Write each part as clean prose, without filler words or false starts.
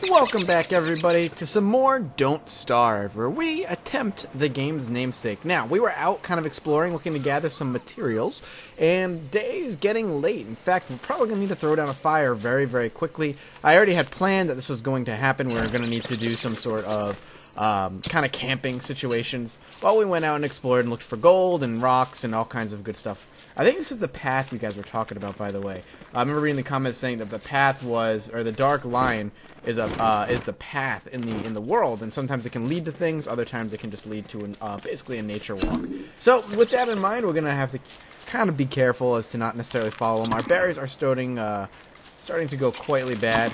Welcome back, everybody, to some more Don't Starve, where we attempt the game's namesake. Now, we were out kind of exploring, looking to gather some materials, and day is getting late. In fact, we're probably going to need to throw down a fire very, very quickly. I already had planned that this was going to happen. We were going to need to do some sort of kind of camping situations while we went out and explored and looked for gold and rocks and all kinds of good stuff. I think this is the path you guys were talking about, by the way. I remember reading the comments saying that the path was, or the dark line is the path in the world, and sometimes it can lead to things, other times it can just lead to basically a nature walk. So with that in mind, we're gonna have to kind of be careful as to not necessarily follow them. Our berries are starting to go quietly bad.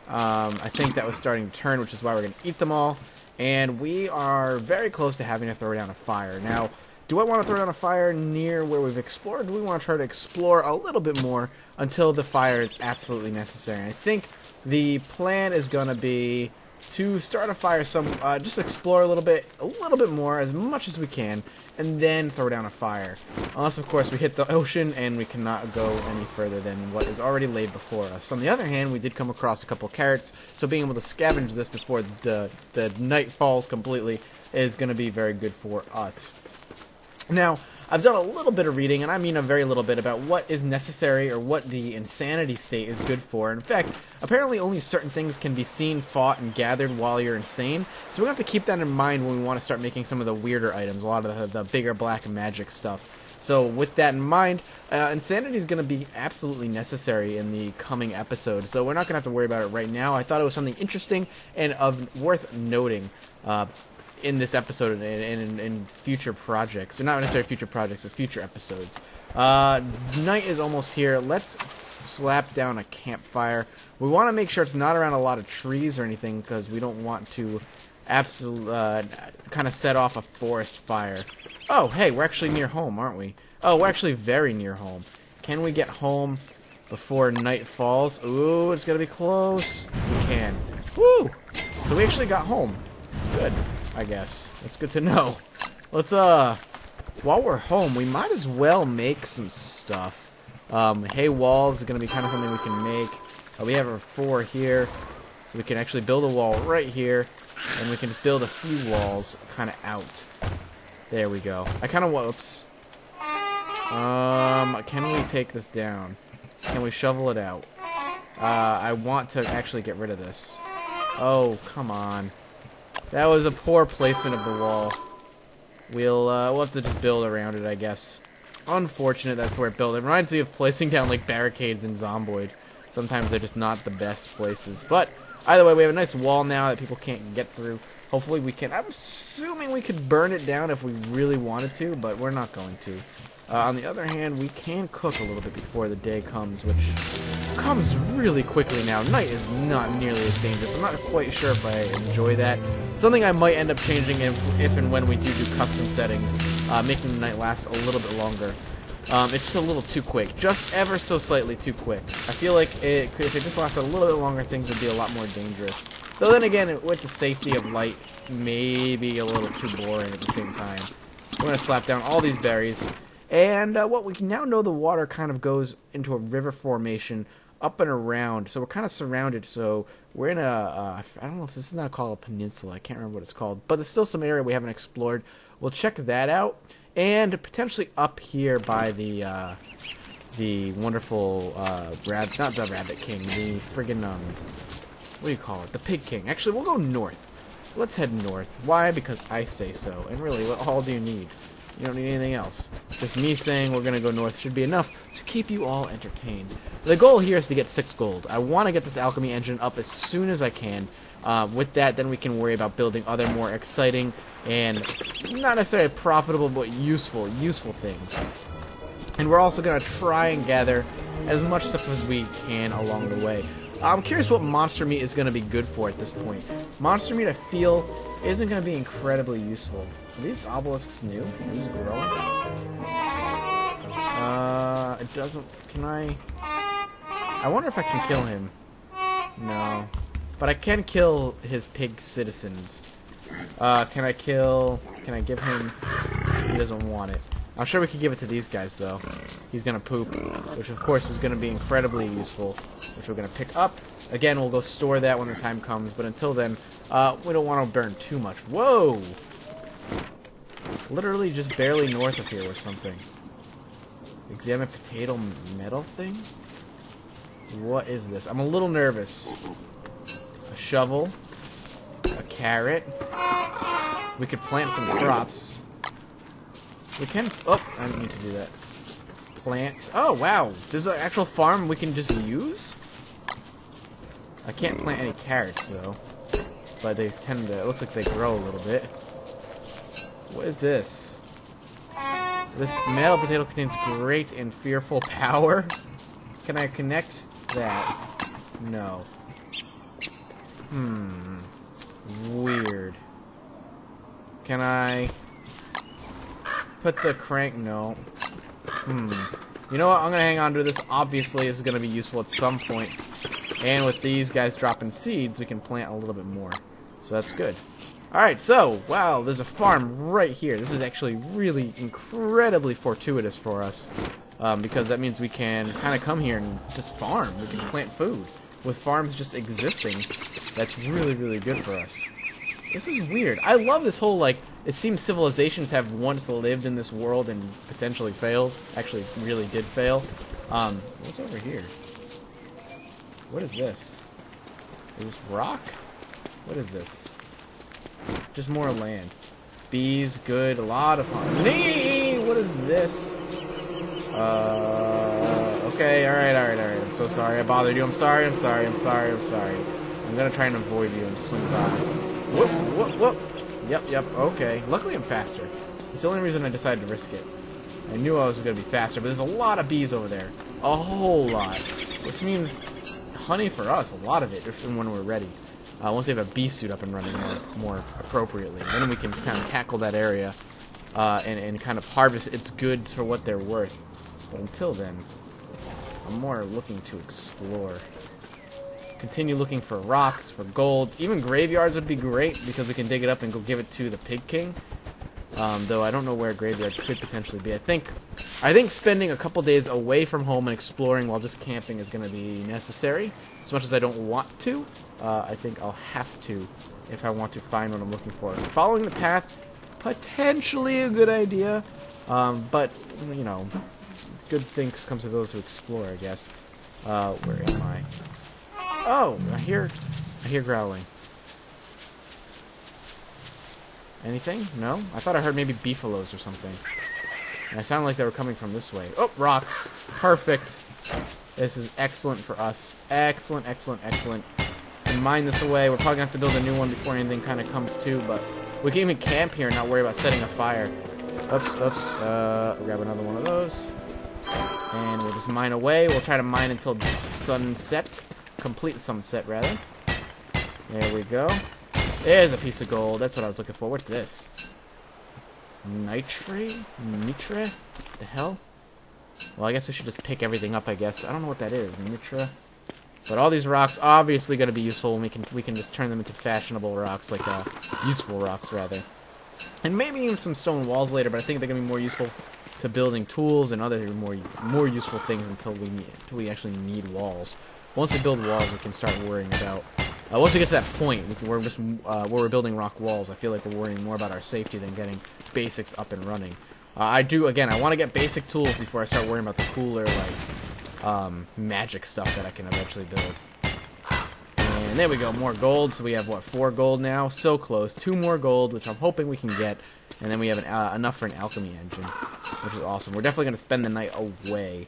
I think that was starting to turn, which is why we're gonna eat them all. And we are very close to having to throw down a fire. Now, do I want to throw down a fire near where we've explored? Do we want to try to explore a little bit more until the fire is absolutely necessary? And I think the plan is going to be to start a fire just explore a little bit more, as much as we can, and then throw down a fire. Unless, of course, we hit the ocean and we cannot go any further than what is already laid before us. On the other hand, we did come across a couple carrots, so being able to scavenge this before the night falls completely is going to be very good for us. Now, I've done a little bit of reading, and I mean a very little bit, about what is necessary or what the insanity state is good for. In fact, apparently only certain things can be seen, fought, and gathered while you're insane. So we have to keep that in mind when we want to start making some of the weirder items, a lot of the bigger black magic stuff. So with that in mind, insanity is going to be absolutely necessary in the coming episodes. So we're not going to have to worry about it right now. I thought it was something interesting and worth noting in this episode and in future projects. So not necessarily future projects, but future episodes. Night is almost here. Let's slap down a campfire. We want to make sure it's not around a lot of trees or anything, because we don't want to kind of set off a forest fire. Oh, hey, we're actually near home, aren't we? Oh, we're actually very near home. Can we get home before night falls? Ooh, it's going to be close. We can. Woo! So we actually got home. Good, I guess. That's good to know. Let's, while we're home, we might as well make some stuff. Hay walls are going to be kind of something we can make. We have our 4 here, so we can actually build a wall right here, and we can just build a few walls kind of out. There we go. I kind of, whoops. Can we take this down? Can we shovel it out? I want to actually get rid of this. Oh, come on. That was a poor placement of the wall. We'll have to just build around it, I guess. Unfortunate that's where it built. It reminds me of placing down, like, barricades in Zomboid. Sometimes they're just not the best places. But, either way, we have a nice wall now that people can't get through. Hopefully we can. I'm assuming we could burn it down if we really wanted to, but we're not going to. On the other hand, we can cook a little bit before the day comes, which comes really quickly now. Night is not nearly as dangerous. I'm not quite sure if I enjoy that. Something I might end up changing if and when we do custom settings, making the night last a little bit longer. It's just a little too quick. Just ever so slightly too quick. I feel like if it just lasted a little bit longer, things would be a lot more dangerous. Though then again, with the safety of light, maybe a little too boring at the same time. We're going to slap down all these berries. And what we can now know, the water kind of goes into a river formation up and around. So we're kind of surrounded. So we're in I don't know if this is not called a peninsula. I can't remember what it's called. But there's still some area we haven't explored. We'll check that out. And potentially up here by the wonderful, not the Rabbit King, the friggin', what do you call it? The Pig King. Actually, we'll go north. Let's head north. Why? Because I say so. And really, what all do you need? You don't need anything else. Just me saying we're going to go north should be enough to keep you all entertained. The goal here is to get 6 gold. I want to get this alchemy engine up as soon as I can. With that, then we can worry about building other more exciting and not necessarily profitable, but useful things. And we're also going to try and gather as much stuff as we can along the way. I'm curious what monster meat is going to be good for at this point. Monster meat, I feel, isn't going to be incredibly useful. Are these obelisks new? Are these growing? It doesn't... Can I... I wonder if I can kill him. No. But I can kill his pig citizens. Can I give him... He doesn't want it. I'm sure we could give it to these guys, though. He's gonna poop, which of course is gonna be incredibly useful, which we're gonna pick up. Again, we'll go store that when the time comes, but until then, we don't want to burn too much. Whoa! Literally just barely north of here was something. Examine potato metal thing? What is this? I'm a little nervous. A shovel. A carrot. We could plant some crops. We can... Oh, I didn't mean to do that. Plant... Oh, wow. This is an actual farm we can just use? I can't plant any carrots, though. But they tend to... It looks like they grow a little bit. What is this? This metal potato contains great and fearful power. Can I connect that? No. Weird. Can I put the crank? No. You know what? I'm gonna hang on to this. Obviously, this is gonna be useful at some point. And with these guys dropping seeds, we can plant a little bit more. So that's good. Alright, so, wow, there's a farm right here. This is actually really incredibly fortuitous for us. Because that means we can kind of come here and just farm. We can plant food. With farms just existing, that's really, really good for us. This is weird. I love this whole, like, it seems civilizations have once lived in this world and potentially failed. Actually, really did fail. What's over here? What is this? Is this rock? What is this? Just more land. Bees, good. A lot of honey. What is this? Okay, alright. I'm so sorry I bothered you. I'm sorry. I'm gonna try and avoid you and swing by. Whoop. Yep, okay. Luckily I'm faster. It's the only reason I decided to risk it. I knew I was gonna be faster, but there's a lot of bees over there. A whole lot. Which means honey for us, a lot of it, if and when we're ready. Once we have a bee suit up and running more appropriately. Then we can kind of tackle that area and kind of harvest its goods for what they're worth. But until then, I'm more looking to explore. Continue looking for rocks, for gold. Even graveyards would be great because we can dig it up and go give it to the Pig King. Though I don't know where a graveyard could potentially be. I think spending a couple days away from home and exploring while just camping is going to be necessary. As much as I don't want to, I think I'll have to if I want to find what I'm looking for. Following the path, potentially a good idea, but, you know, good things come to those who explore, I guess. Where am I? Oh, I hear growling. Anything? No? I thought I heard maybe beefaloes or something. And it sounded like they were coming from this way. Oh, rocks. Perfect. This is excellent for us. Excellent. And mine this away. We're probably going to have to build a new one before anything kind of comes to, but we can even camp here and not worry about setting a fire. Oops. Grab another one of those. And we'll just mine away. We'll try to mine until sunset. Complete sunset, rather. There we go. There's a piece of gold. That's what I was looking for. What's this? Nitre? The hell? Well, I guess we should just pick everything up, I guess. I don't know what that is. Nitra. But all these rocks obviously going to be useful, and we can just turn them into fashionable rocks, like useful rocks, rather. And maybe even some stone walls later, but I think they're going to be more useful to building tools and other more useful things until we actually need walls. Once we build walls, we can start worrying about... once we get to that point, where we're building rock walls, I feel like we're worrying more about our safety than getting basics up and running. I want to get basic tools before I start worrying about the cooler, like, magic stuff that I can eventually build. And there we go, more gold. So we have, what, 4 gold now? So close. 2 more gold, which I'm hoping we can get. And then we have enough for an alchemy engine, which is awesome. We're definitely going to spend the night away.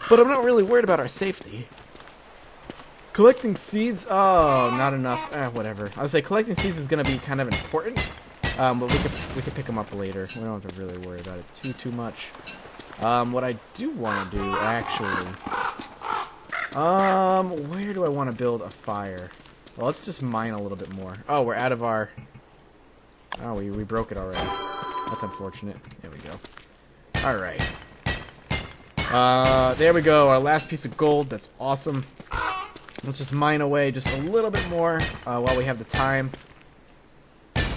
But I'm not really worried about our safety. Collecting seeds? Oh, not enough. Whatever. I would say collecting seeds is going to be kind of important. But we could pick them up later. We don't have to really worry about it too much. What I do want to do, actually... where do I want to build a fire? Well, let's just mine a little bit more. Oh, we're out of our... Oh, we broke it already. That's unfortunate. There we go. Alright. There we go. Our last piece of gold. That's awesome. Let's just mine away just a little bit more while we have the time.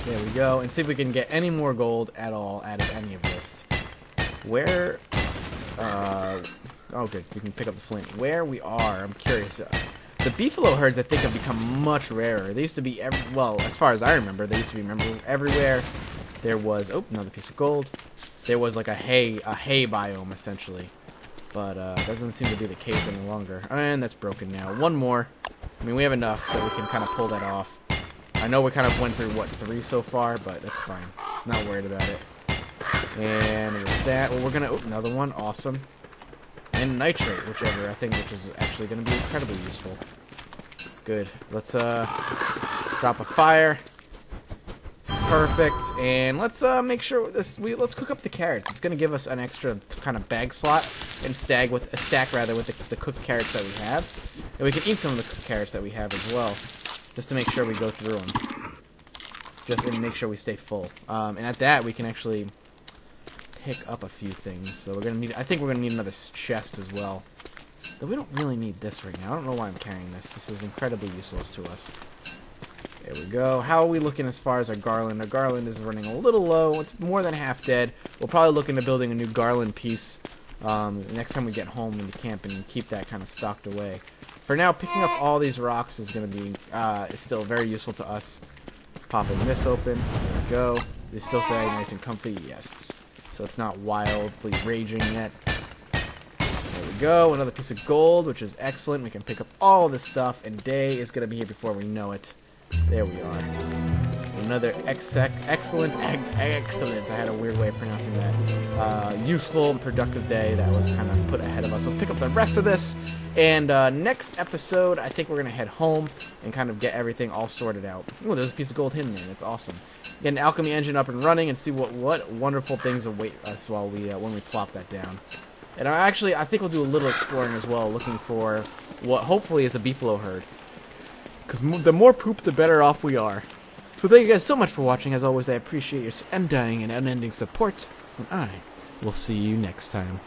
There we go. And see if we can get any more gold at all out of any of this. Where... oh, good. We can pick up the flint. Where we are, I'm curious. The beefalo herds, I think, have become much rarer. They used to be, well, as far as I remember, they used to be everywhere. There was... Oh, another piece of gold. There was like a hay biome, essentially. But that doesn't seem to be the case any longer. And that's broken now. One more. I mean, we have enough that we can kind of pull that off. I know we kind of went through, what, 3 so far, but that's fine. Not worried about it. And with that, well, we're going to... Oh, another one. Awesome. And nitrate, whichever, I think, which is actually going to be incredibly useful. Good. Let's drop a fire. Perfect. And let's make sure let's cook up the carrots. It's going to give us an extra kind of bag slot and stack with the cooked carrots that we have. And we can eat some of the cooked carrots that we have as well, just to make sure we go through them. Just to make sure we stay full. And at that, we can actually pick up a few things. So we're gonna need. I think we're gonna need another chest as well. Though we don't really need this right now. I don't know why I'm carrying this. This is incredibly useless to us. There we go. How are we looking as far as our garland? Our garland is running a little low. It's more than half dead. We'll probably look into building a new garland piece next time we get home into camp and keep that kind of stocked away. For now, picking up all these rocks is going to be still very useful to us. Popping this open. There we go. They still say nice and comfy. Yes. So it's not wildly raging yet. There we go. Another piece of gold, which is excellent. We can pick up all this stuff, and day is going to be here before we know it. There we are. Another excellent. I had a weird way of pronouncing that. Useful and productive day that was kind of put ahead of us. Let's pick up the rest of this. And next episode, I think we're going to head home and kind of get everything all sorted out. Oh, there's a piece of gold hidden there. That's awesome. Get an alchemy engine up and running and see what wonderful things await us while when we plop that down. And I think we'll do a little exploring as well, looking for what hopefully is a beefalo herd. Because the more poop, the better off we are. So thank you guys so much for watching. As always, I appreciate your undying and unending support. And I will see you next time.